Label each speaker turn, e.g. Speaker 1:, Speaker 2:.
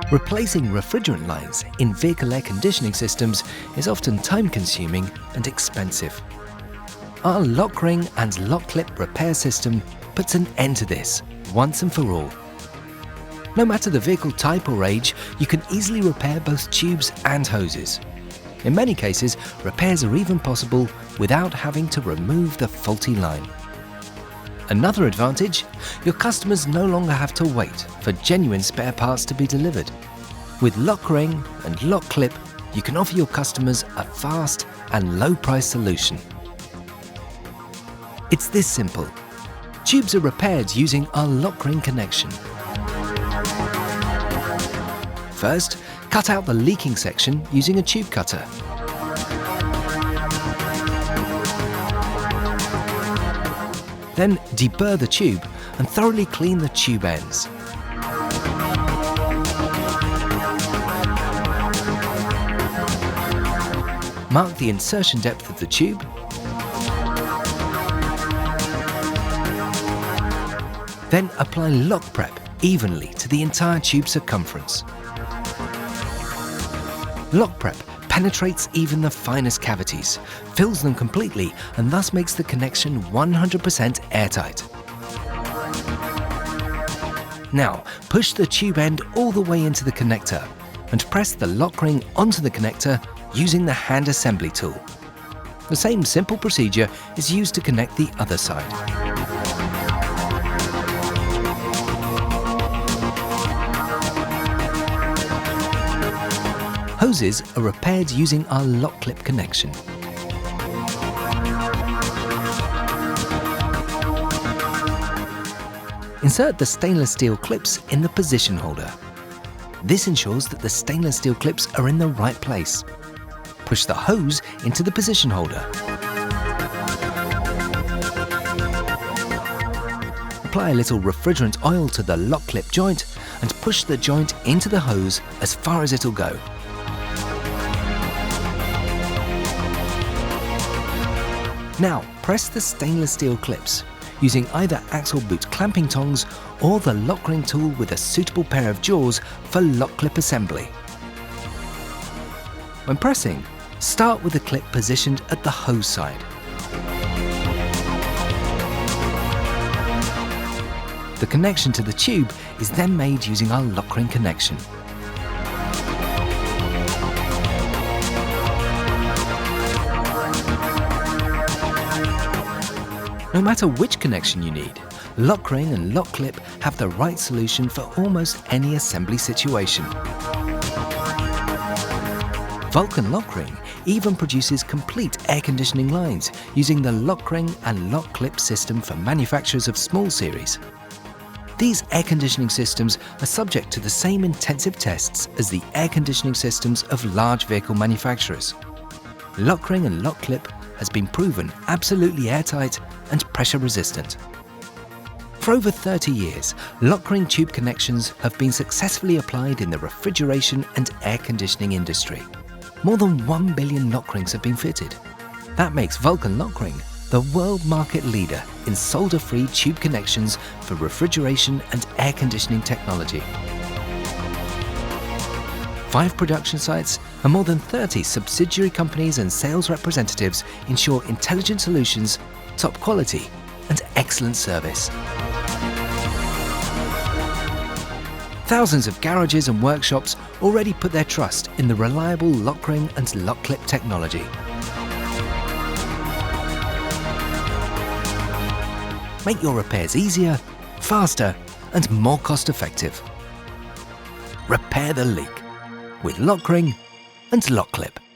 Speaker 1: Replacing refrigerant lines in vehicle air conditioning systems is often time-consuming and expensive. Our LOKRING and LokClip repair system puts an end to this once and for all. No matter the vehicle type or age, you can easily repair both tubes and hoses. In many cases, repairs are even possible without having to remove the faulty line. Another advantage, your customers no longer have to wait for genuine spare parts to be delivered. With LOKRING and LokClip, you can offer your customers a fast and low-price solution. It's this simple. Tubes are repaired using our LOKRING connection. First, cut out the leaking section using a tube cutter. Then deburr the tube and thoroughly clean the tube ends. Mark the insertion depth of the tube. Then apply lock prep evenly to the entire tube circumference. Lock prep penetrates even the finest cavities, fills them completely, and thus makes the connection 100% airtight. Now, push the tube end all the way into the connector and press the lock ring onto the connector using the hand assembly tool. The same simple procedure is used to connect the other side. Hoses are repaired using our LokClip connection. Insert the stainless steel clips in the position holder. This ensures that the stainless steel clips are in the right place. Push the hose into the position holder. Apply a little refrigerant oil to the LokClip joint and push the joint into the hose as far as it'll go. Now, press the stainless steel clips using either axle boot clamping tongs or the LOKRING tool with a suitable pair of jaws for LokClip assembly. When pressing, start with the clip positioned at the hose side. The connection to the tube is then made using our LOKRING connection. No matter which connection you need, LOKRING and LokClip have the right solution for almost any assembly situation. VULKAN LOKRING even produces complete air conditioning lines using the LOKRING and LokClip system for manufacturers of small series. These air conditioning systems are subject to the same intensive tests as the air conditioning systems of large vehicle manufacturers. LOKRING and LokClip has been proven absolutely airtight and pressure resistant. For over 30 years, LOKRING tube connections have been successfully applied in the refrigeration and air conditioning industry. More than 1 billion LOKRINGs have been fitted. That makes VULKAN LOKRING the world market leader in solder-free tube connections for refrigeration and air conditioning technology. 5 production sites and more than 30 subsidiary companies and sales representatives ensure intelligent solutions, top quality, and excellent service. Thousands of garages and workshops already put their trust in the reliable LOKRING and LokClip technology. Make your repairs easier, faster, and more cost-effective. Repair the leak with LOKRING and LokClip.